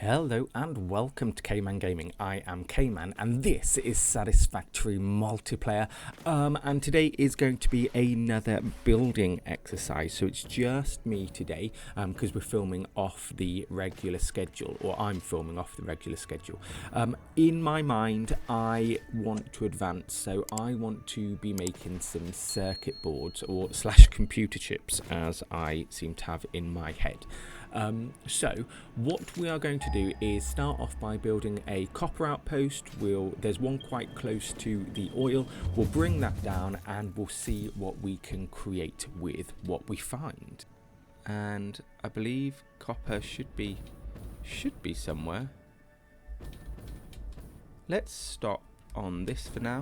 Hello and welcome to KmanGaming. I am Kman and this is Satisfactory Multiplayer. And today is going to be another building exercise. So it's just me today because we're filming off the regular schedule, or I'm filming off the regular schedule. In my mind, I want to advance, so I want to be making some circuit boards or / computer chips, as I seem to have in my head. So what we are going to do is start off by building a copper outpost. There's one quite close to the oil. We'll bring that down and we'll see what we can create with what we find. And I believe copper should be somewhere. Let's stop on this for now.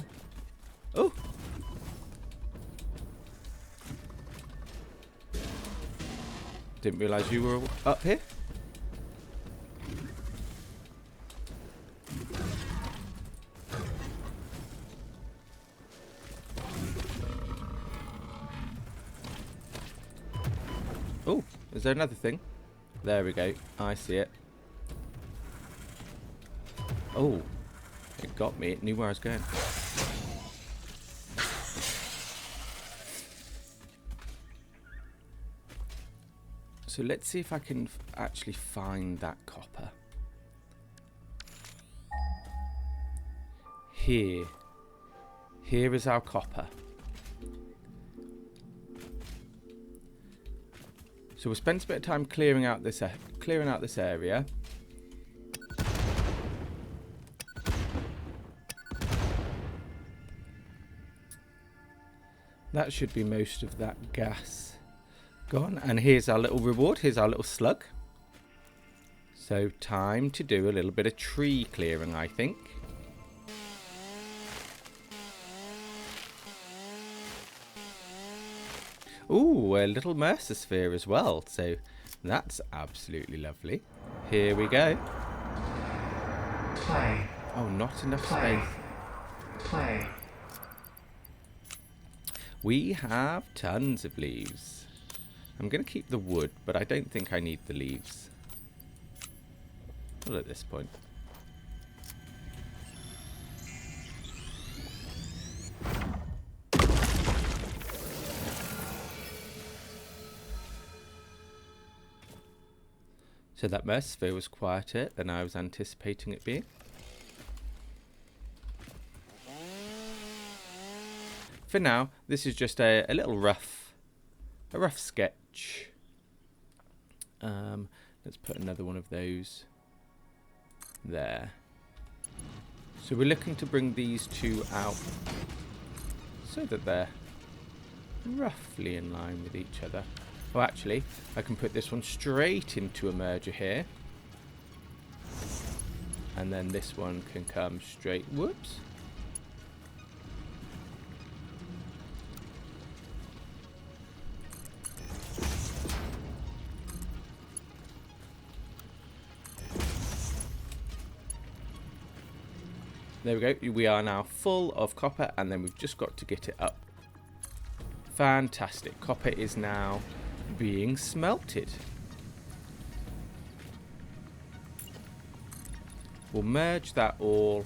Oh! Didn't realise you were up here. Oh, is there another thing? There we go. I see it. Oh, it got me. It knew where I was going. So let's see if I can actually find that copper. Here is our copper. So we'll spend a bit of time clearing out this area. That should be most of that gas gone, and here's our little reward. Here's our little slug. So time to do a little bit of tree clearing, I think. Ooh, a little Mercer sphere as well, so that's absolutely lovely. Here we go. Play. Oh, not enough space. Play. We have tons of leaves. I'm going to keep the wood, but I don't think I need the leaves. Not at this point. So that Mercer was quieter than I was anticipating it being. For now, this is just a little rough sketch. Let's put another one of those there. So we're looking to bring these two out so that they're roughly in line with each other. Oh, actually, I can put this one straight into a merger here. And then this one can come straight. Whoops. There we go. We are now full of copper, and then we've just got to get it up. Fantastic. Copper is now being smelted. We'll merge that all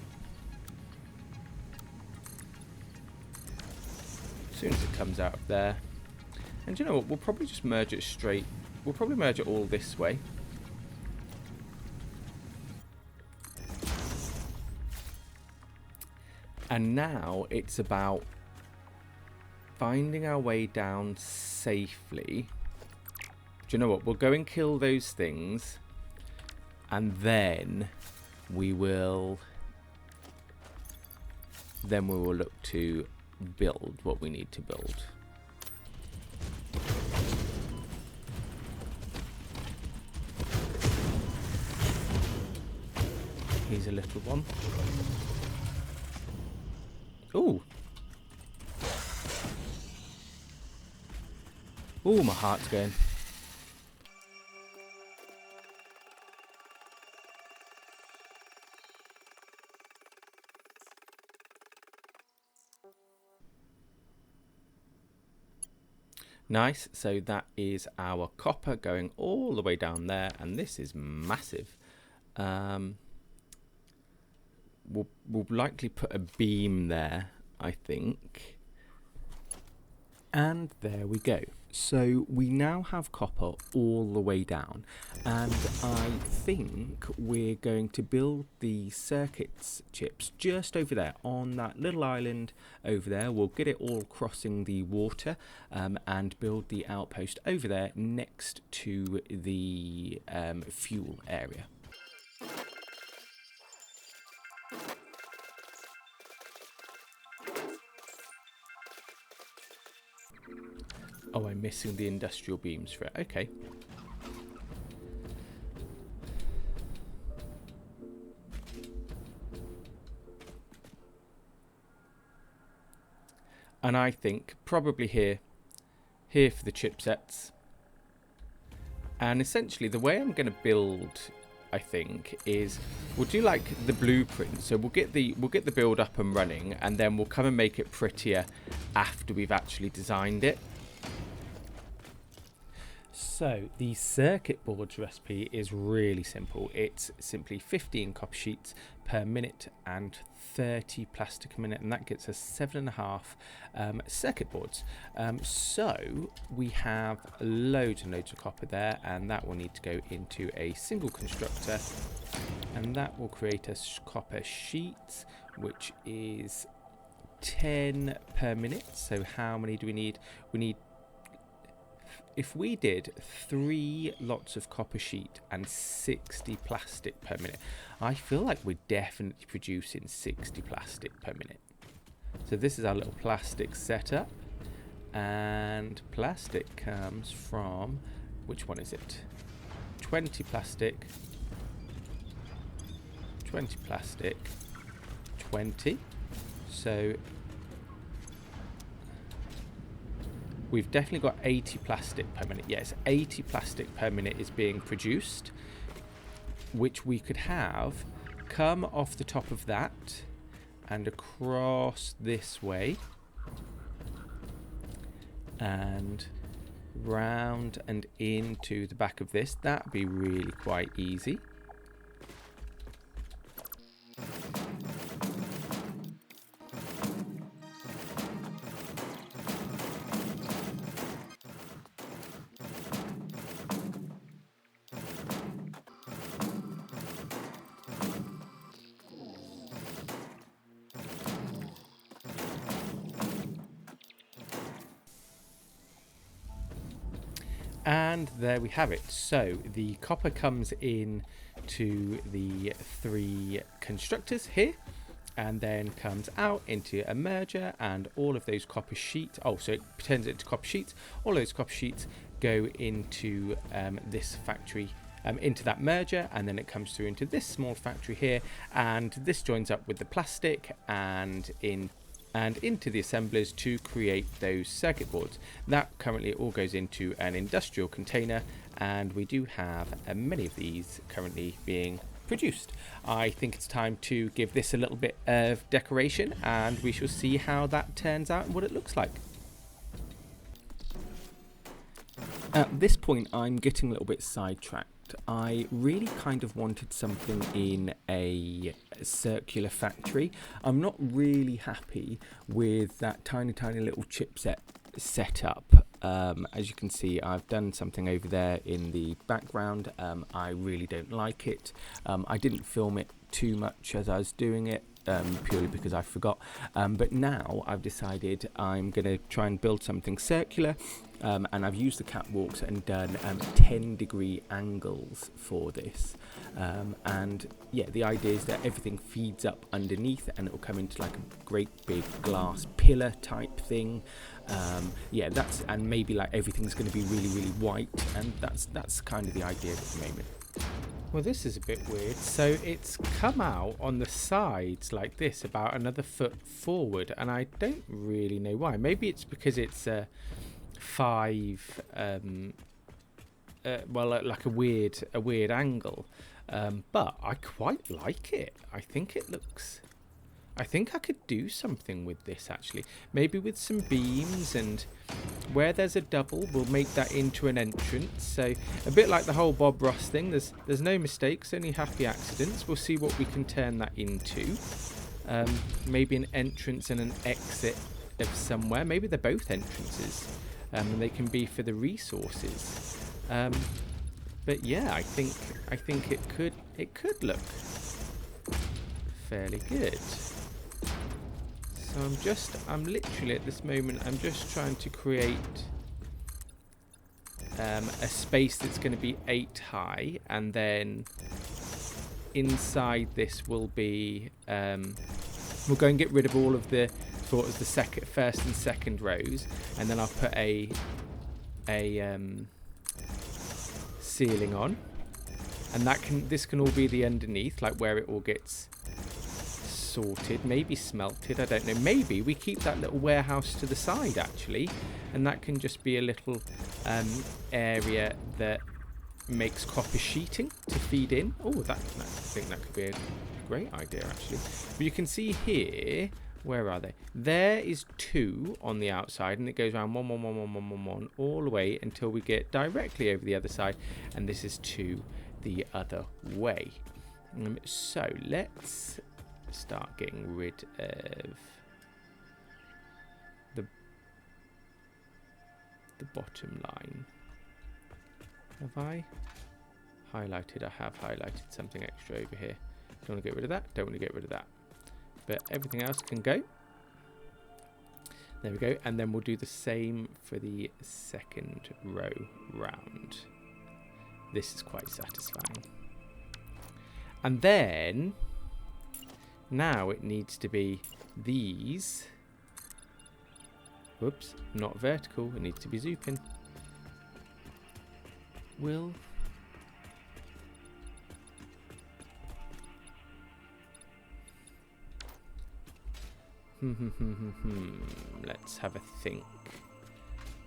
as soon as it comes out of there. And you know what? We'll probably just merge it straight. We'll probably merge it all this way. And now it's about finding our way down safely. Do you know what? We'll go and kill those things, and then we will look to build what we need to build. Here's a little one. Ooh. Ooh, my heart's going. Nice. So that is our copper going all the way down there, and this is massive. We'll likely put a beam there, I think. And there we go. So we now have copper all the way down, and I think we're going to build the circuits chips just over there on that little island over there. We'll get it all crossing the water, and build the outpost over there next to the fuel area. Oh, I'm missing the industrial beams for it. Okay. And I think probably here for the chipsets. And essentially the way I'm going to build, I think, is we'll do like the blueprint. So we'll get the build up and running, and then we'll come and make it prettier after we've actually designed it. So the circuit boards recipe is really simple. It's simply 15 copper sheets per minute and 30 plastic a minute, and that gets us 7.5 circuit boards. So we have loads and loads of copper there, and that will need to go into a single constructor, and that will create a copper sheet, which is 10 per minute. So how many do we need? We need, if we did 3 lots of copper sheet and 60 plastic per minute, I feel like we're definitely producing 60 plastic per minute. So this is our little plastic setup, and plastic comes from, which one is it? 20 plastic, 20 plastic, 20. So we've definitely got 80 plastic per minute. Yes, 80 plastic per minute is being produced, which we could have come off the top of that and across this way and round and into the back of this. That'd be really quite easy. And there we have it. So the copper comes in to the 3 constructors here, and then comes out into a merger, and all of those copper sheets, so it turns it into copper sheets. All those copper sheets go into this factory, into that merger, and then it comes through into this small factory here, and this joins up with the plastic and into the assemblers to create those circuit boards. That currently all goes into an industrial container, and we do have many of these currently being produced. I think it's time to give this a little bit of decoration, and we shall see how that turns out and what it looks like. At this point, I'm getting a little bit sidetracked. I really kind of wanted something in a circular factory. I'm not really happy with that tiny little chipset setup. As you can see, I've done something over there in the background. I really don't like it. I didn't film it too much as I was doing it, purely because I forgot. But now I've decided I'm going to try and build something circular. And I've used the catwalks and done 10-degree angles for this. And yeah, the idea is that everything feeds up underneath, and it will come into like a great big glass pillar type thing. Yeah, and maybe like everything's going to be really white, and that's kind of the idea at the moment. Well, this is a bit weird. So it's come out on the sides like this, about another foot forward, and I don't really know why. Maybe it's because it's 5 like a weird angle, but I quite like it. I think it looks I think I could do something with this actually. Maybe with some beams, and where there's a double, we'll make that into an entrance. So a bit like the whole Bob Ross thing. There's no mistakes, only happy accidents. We'll see what we can turn that into. Maybe an entrance and an exit of somewhere. Maybe they're both entrances, and they can be for the resources. But yeah, I think it could look fairly good. So I'm literally at this moment, I'm just trying to create a space that's going to be 8 high, and then inside this will be we'll go and get rid of all of the sort of the first and second rows, and then I'll put a ceiling on, and this can all be the underneath, like where it all gets sorted, maybe smelted, I don't know. Maybe we keep that little warehouse to the side actually, and that can just be a little area that makes copper sheeting to feed in. Oh, I think that could be a great idea actually. But you can see here, where are they? There is 2 on the outside, and it goes around 1, 1, 1, 1, 1, 1, 1 all the way until we get directly over the other side, and this is 2 the other way. So let's start getting rid of the bottom line. Have I highlighted? I have highlighted something extra over here. Don't want to get rid of that. Don't want to get rid of that. But everything else can go. There we go. And then we'll do the same for the second row round. This is quite satisfying. And then now it needs to be these. Whoops, not vertical. It needs to be zooping. Will let's have a think.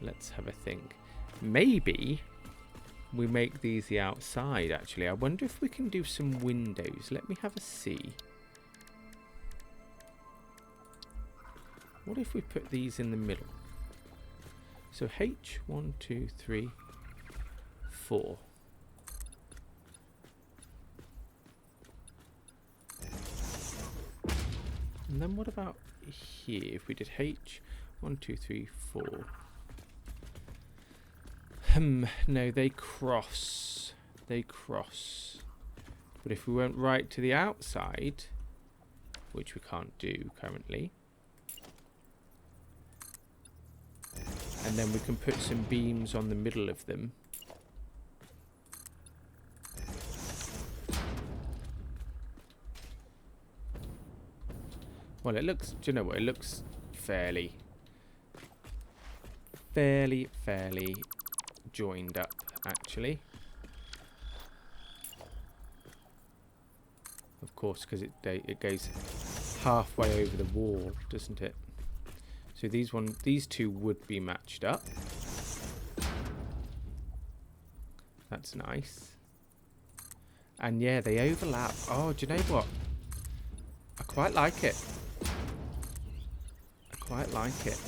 Let's have a think. Maybe we make these the outside actually. I wonder if we can do some windows. Let me have a see. What if we put these in the middle? So H, 1, 2, 3, 4. And then what about here? If we did H, 1, 2, 3, 4. No, they cross. They cross. But if we went right to the outside, which we can't do currently, and then we can put some beams on the middle of them. Well, it looks, do you know what? It looks fairly joined up, actually. Of course, because it goes halfway over the wall, doesn't it? So these two would be matched up. That's nice. And yeah, they overlap. Oh, do you know what? I quite like it. I quite like it.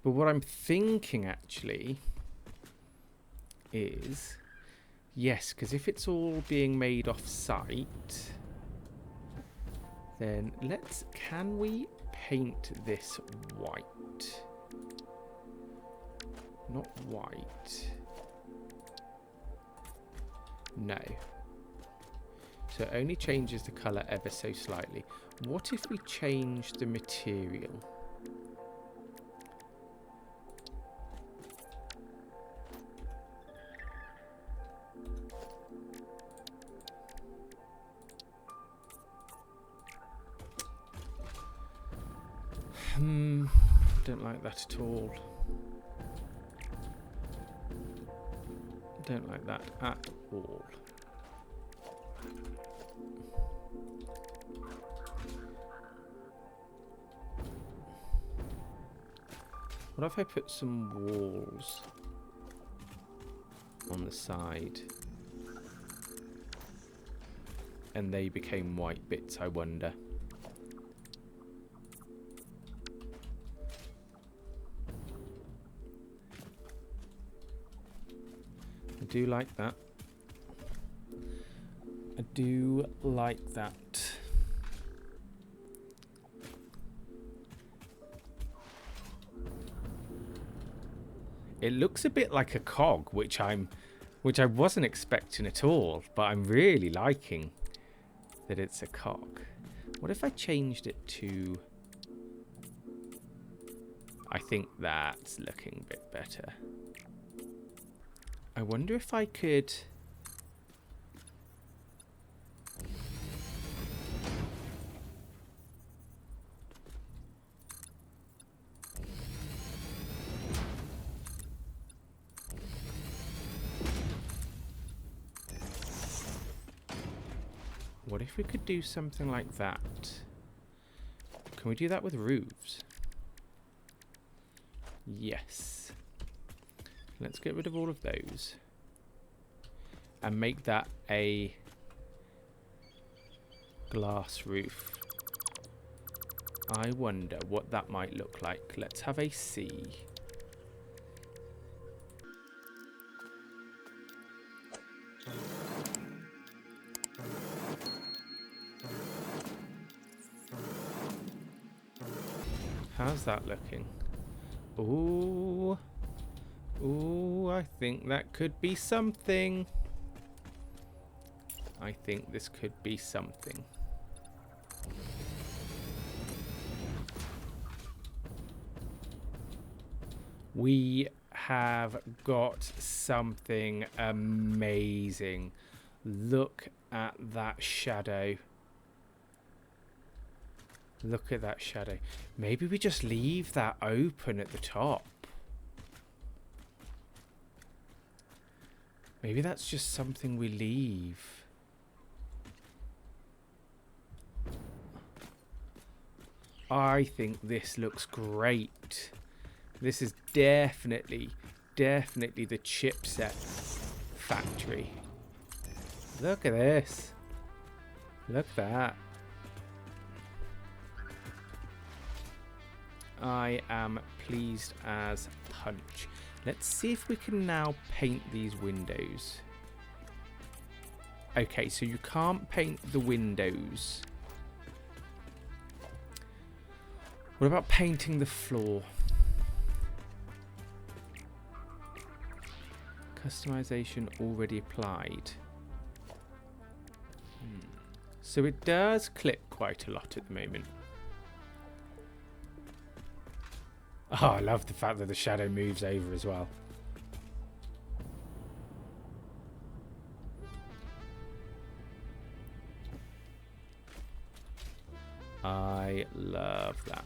But what I'm thinking actually is, yes, because if it's all being made off site, then can we paint this white? Not white. No. So it only changes the colour ever so slightly. What if we change the material? Don't like that at all. Don't like that at all. What if I put some walls on the side? And they became white bits, I wonder. I do like that. I do like that. It looks a bit like a cog, which I wasn't expecting at all, but I'm really liking that it's a cog. What if I changed it to... I think that's looking a bit better. I wonder if I could... What if we could do something like that? Can we do that with roofs? Yes. Let's get rid of all of those. And make that a glass roof. I wonder what that might look like. Let's have a see. How's that looking? Ooh. Ooh, I think that could be something. I think this could be something. We have got something amazing. Look at that shadow. Look at that shadow. Maybe we just leave that open at the top. Maybe that's just something we leave. I think this looks great. This is definitely the chipset factory. Look at this. Look at that. I am pleased as punch. Let's see if we can now paint these windows. Okay, so you can't paint the windows. What about painting the floor? Customization already applied. So it does click quite a lot at the moment. Oh, I love the fact that the shadow moves over as well. I love that.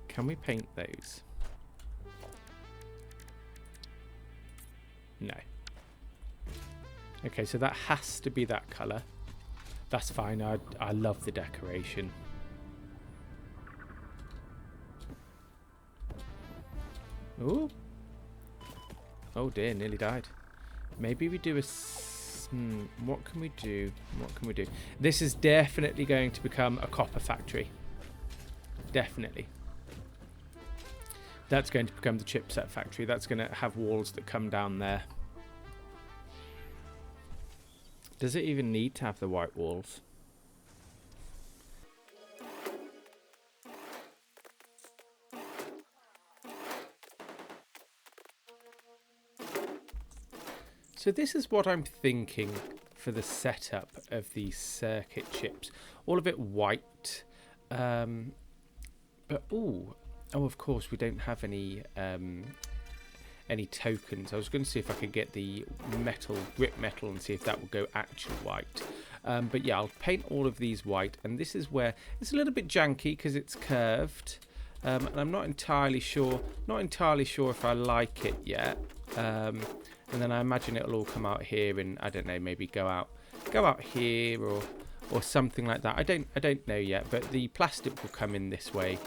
Can we paint those? No. Okay, so that has to be that colour. That's fine. I love the decoration. Ooh. Oh dear, nearly died. Maybe we do a... what can we do? What can we do? This is definitely going to become a copper factory. Definitely. That's going to become the chipset factory. That's going to have walls that come down there. Does it even need to have the white walls? So this is what I'm thinking for the setup of these circuit chips. All of it white. But oh, of course we don't have any tokens. I was going to see if I could get the metal, grip metal, and see if that would go actual white. But yeah, I'll paint all of these white, and this is where it's a little bit janky because it's curved, and I'm not entirely sure if I like it yet. and then I imagine it'll all come out here, and I don't know, maybe go out here or something like that. I don't know yet, but the plastic will come in this way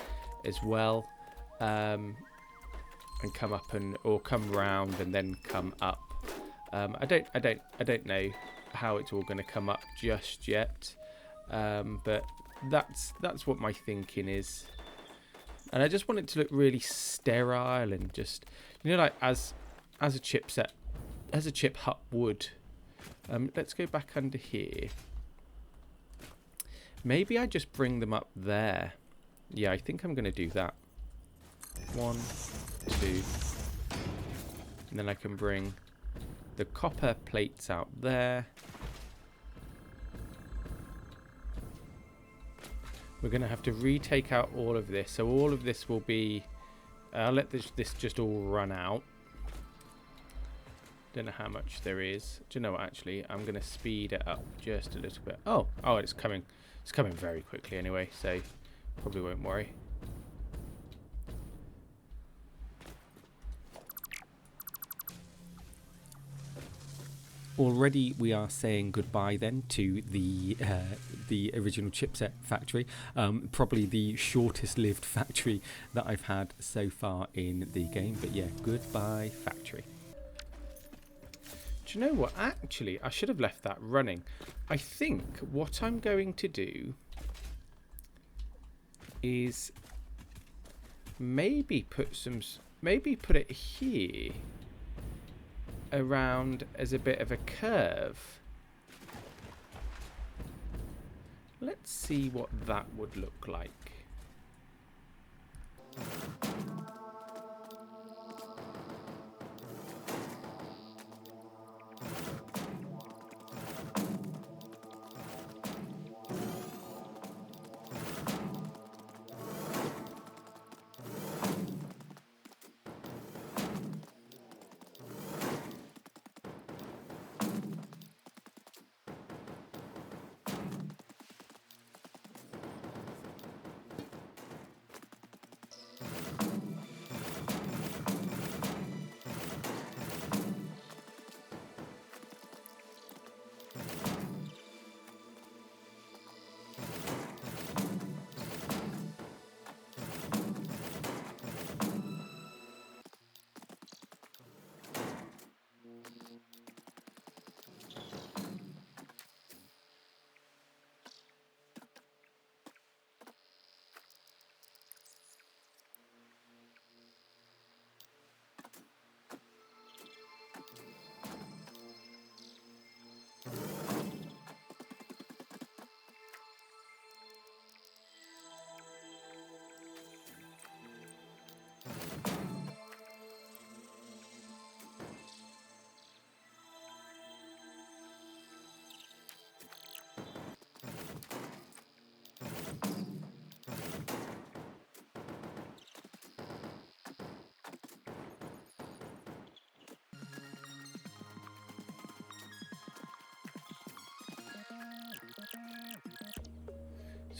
as well, and come up or come round and then come up. I don't know how it's all going to come up just yet, but that's what my thinking is. And I just want it to look really sterile and just, you know, like as a chipset, as a chip hut would. Let's go back under here. Maybe I just bring them up there. Yeah, I think I'm going to do that. 1, 2. And then I can bring the copper plates out there. We're going to have to retake out all of this. So all of this will be... I'll let this just all run out. Don't know how much there is. Do you know what, actually? I'm going to speed it up just a little bit. Oh, it's coming. It's coming very quickly anyway, so probably won't worry. Already we are saying goodbye then to the original chipset factory, probably the shortest lived factory that I've had so far in the game, but yeah, goodbye factory. Do you know what, actually I should have left that running. I think what I'm going to do is maybe put it here around as a bit of a curve. Let's see what that would look like.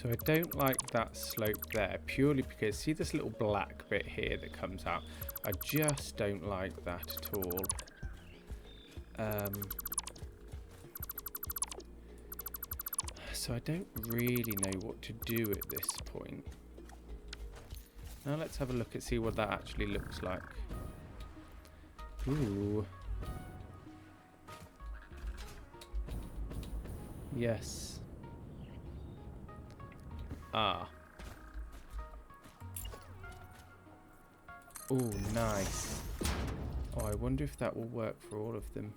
So I don't like that slope there, purely because, see this little black bit here that comes out? I just don't like that at all. So I don't really know what to do at this point. Now let's have a look and see what that actually looks like. Ooh. Yes. Ah. Oh, nice. Oh, I wonder if that will work for all of them.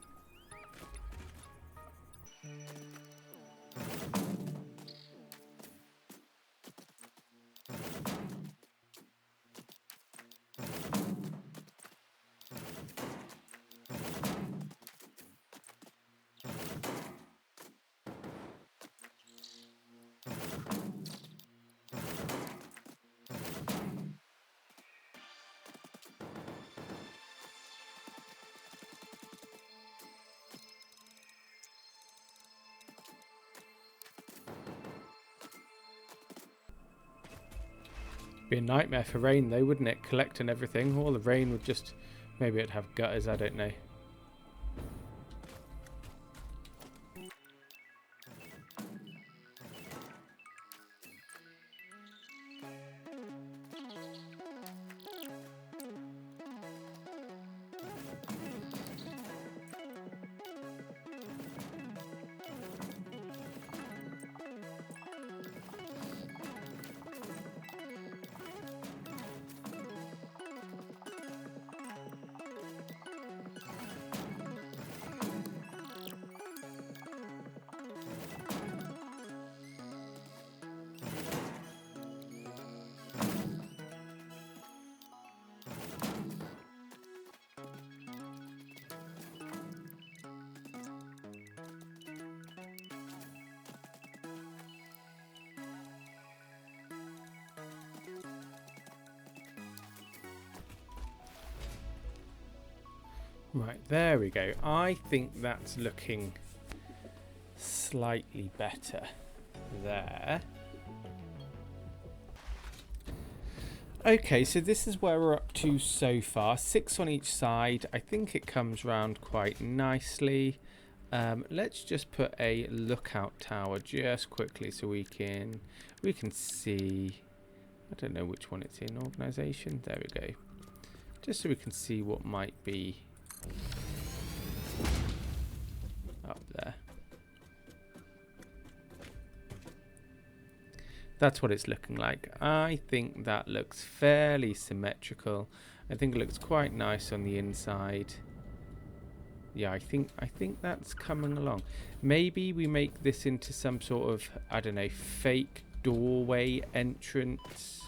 Be a nightmare for rain though, wouldn't it? Collecting everything. All the rain would just... Maybe it'd have gutters, I don't know. Right, there we go. I think that's looking slightly better there. Okay, so this is where we're up to so far. 6 on each side. I think it comes round quite nicely. Let's just put a lookout tower just quickly so we can see. I don't know which one it's in. Organisation. There we go. Just so we can see what might be up there. That's what it's looking like. I think that looks fairly symmetrical. I think it looks quite nice on the inside. Yeah, I think that's coming along. Maybe we make this into some sort of, I don't know, fake doorway entrance.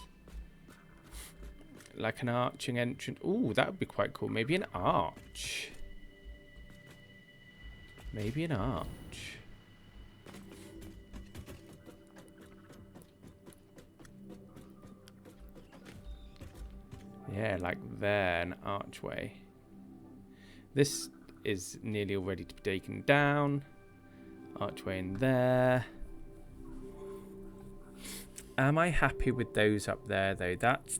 Like an arching entrance. Ooh, that would be quite cool. Maybe an arch. Maybe an arch. Yeah, like there, an archway. This is nearly all ready to be taken down. Archway in there. Am I happy with those up there, though? That's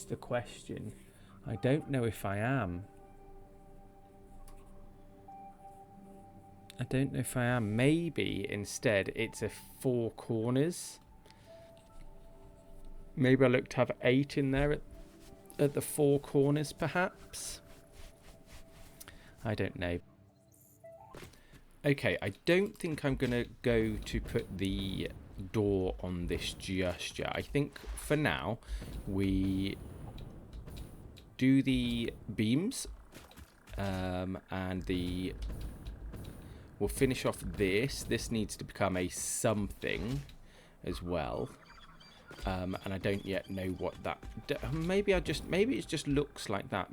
the question. I don't know if I am. I don't know if I am. Maybe instead it's a 4 corners. Maybe I look to have 8 in there at the 4 corners, perhaps. I don't know. Okay, I don't think I'm going to go to put the door on this just yet. I think for now we do the beams and we'll finish off this. This needs to become a something as well. And I don't yet know what that. Maybe it just looks like that.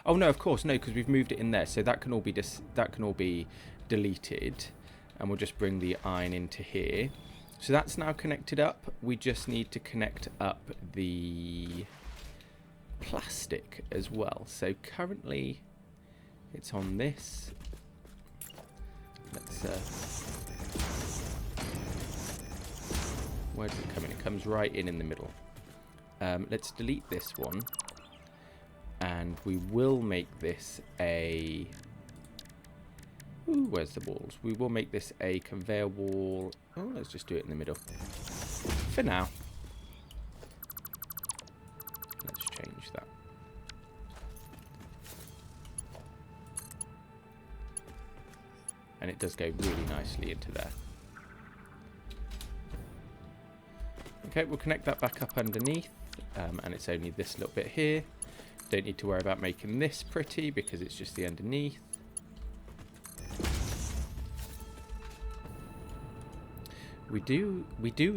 Oh no, of course no, because we've moved it in there, so that can all be deleted, and we'll just bring the iron into here. So that's now connected up. We just need to connect up the plastic as well. So currently, it's on this. Let's. Where does it come in? It comes right in the middle. Let's delete this one. And we will make this a... Ooh, where's the walls? We will make this a conveyor wall. Oh, let's just do it in the middle. For now. Let's change that. And it does go really nicely into there. Okay, we'll connect that back up underneath, and it's only this little bit here. Don't need to worry about making this pretty because it's just the underneath. We do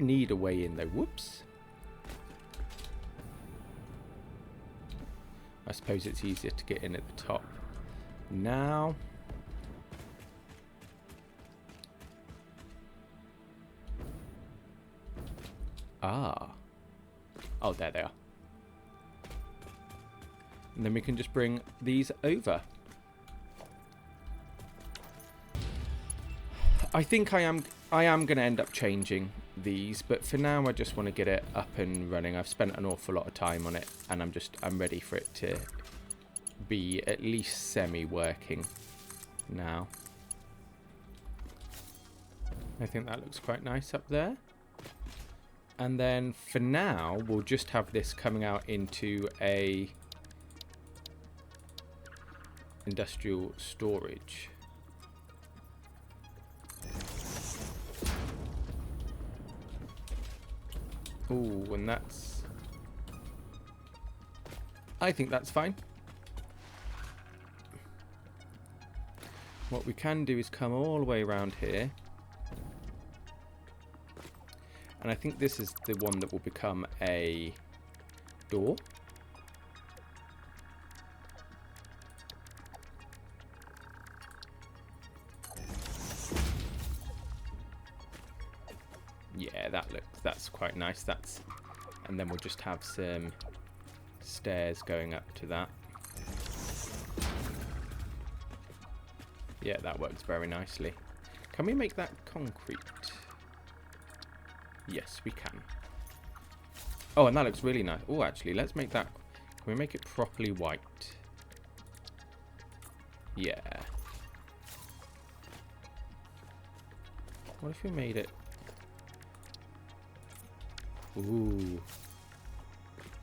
need a way in though. Whoops. I suppose it's easier to get in at the top now. Ah. Oh, there they are. And then we can just bring these over. I think I am going to end up changing these, but for now I just want to get it up and running. I've spent an awful lot of time on it, and I'm ready for it to be at least semi-working now. I think that looks quite nice up there. And then for now, we'll just have this coming out into a industrial storage. Ooh, and that's... I think that's fine. What we can do is come all the way around here. And I think this is the one that will become a door. Yeah, that's quite nice. And then we'll just have some stairs going up to that. Yeah, that works very nicely. Can we make that concrete? Yes, we can. Oh, and that looks really nice. Oh, actually, let's make that... Can we make it properly white? Yeah. What if we made it... Ooh.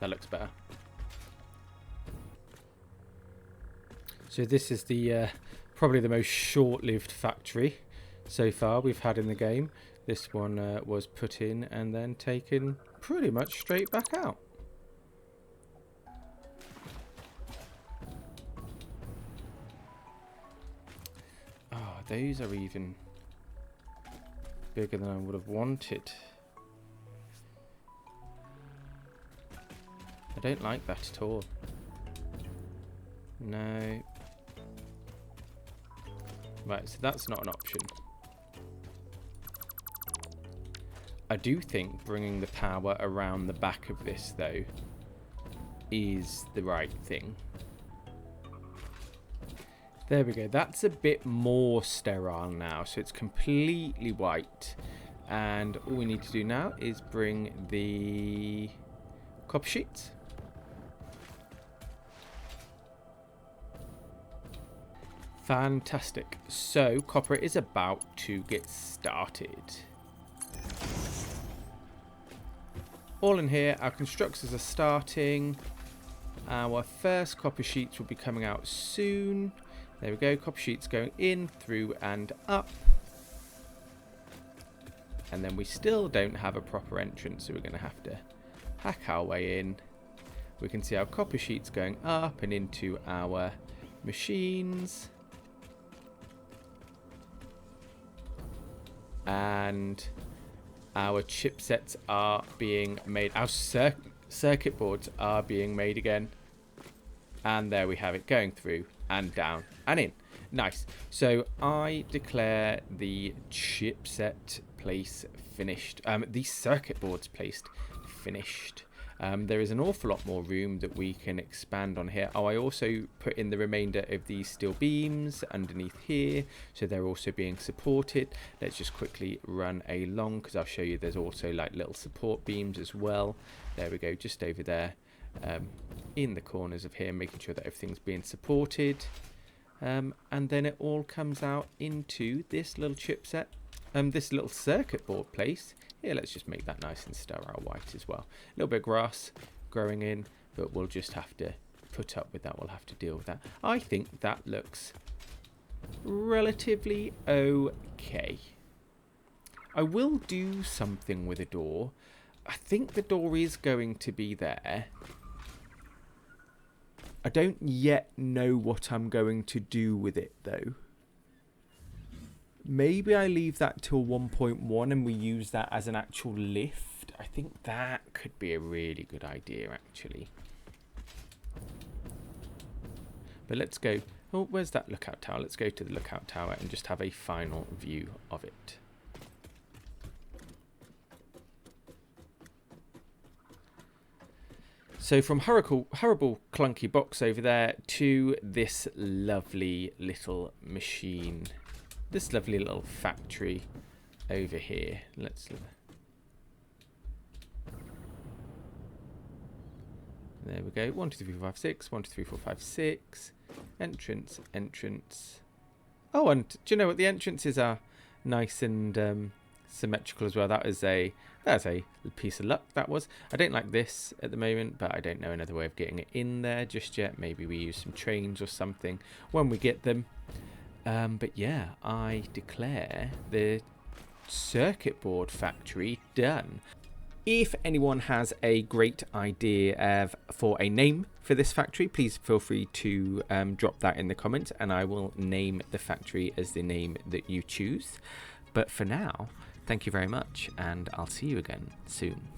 That looks better. So this is the probably the most short-lived factory so far we've had in the game. This one was put in and then taken pretty much straight back out. Oh, those are even bigger than I would have wanted. I don't like that at all. No. Right, so that's not an option. I do think bringing the power around the back of this, though, is the right thing. There we go. That's a bit more sterile now, so it's completely white. And all we need to do now is bring the copper sheets. Fantastic. So, copper is about to get started. All in here, our constructors are starting. Our first copper sheets will be coming out soon. There we go, copper sheets going in, through and up. And then we still don't have a proper entrance, so we're going to have to hack our way in. We can see our copper sheets going up and into our machines. And our chipsets are being made. Our circuit boards are being made again. And there we have it, going through and down and in. Nice. So I declare the chipset place finished. The circuit boards placed finished. There is an awful lot more room that we can expand on here. Oh, I also put in the remainder of these steel beams underneath here, so they're also being supported. Let's just quickly run along, because I'll show you there's also like little support beams as well. There we go, just over there in the corners of here, making sure that everything's being supported. And then it all comes out into this little chipset, this little circuit board place. Here, let's just make that nice and sterile white as well. A little bit of grass growing in, but we'll just have to put up with that. We'll have to deal with that. I think that looks relatively okay. I will do something with a door. I think the door is going to be there. I don't yet know what I'm going to do with it, though. Maybe I leave that till 1.1 and we use that as an actual lift. I think that could be a really good idea, actually. But let's go... Oh, where's that lookout tower? Let's go to the lookout tower and just have a final view of it. So from horrible clunky box over there to this lovely little machine. This lovely little factory over here. Let's... There we go. 1, 2, 3, 4, 5, 6. 1, 2, 3, 4, 5, 6. Entrance, entrance. Oh, and do you know what? The entrances are nice and symmetrical as well. That's a piece of luck, that was. I don't like this at the moment, but I don't know another way of getting it in there just yet. Maybe we use some trains or something when we get them. But yeah, I declare the circuit board factory done. If anyone has a great idea for a name for this factory, please feel free to drop that in the comments, and I will name the factory as the name that you choose. But for now, thank you very much, and I'll see you again soon.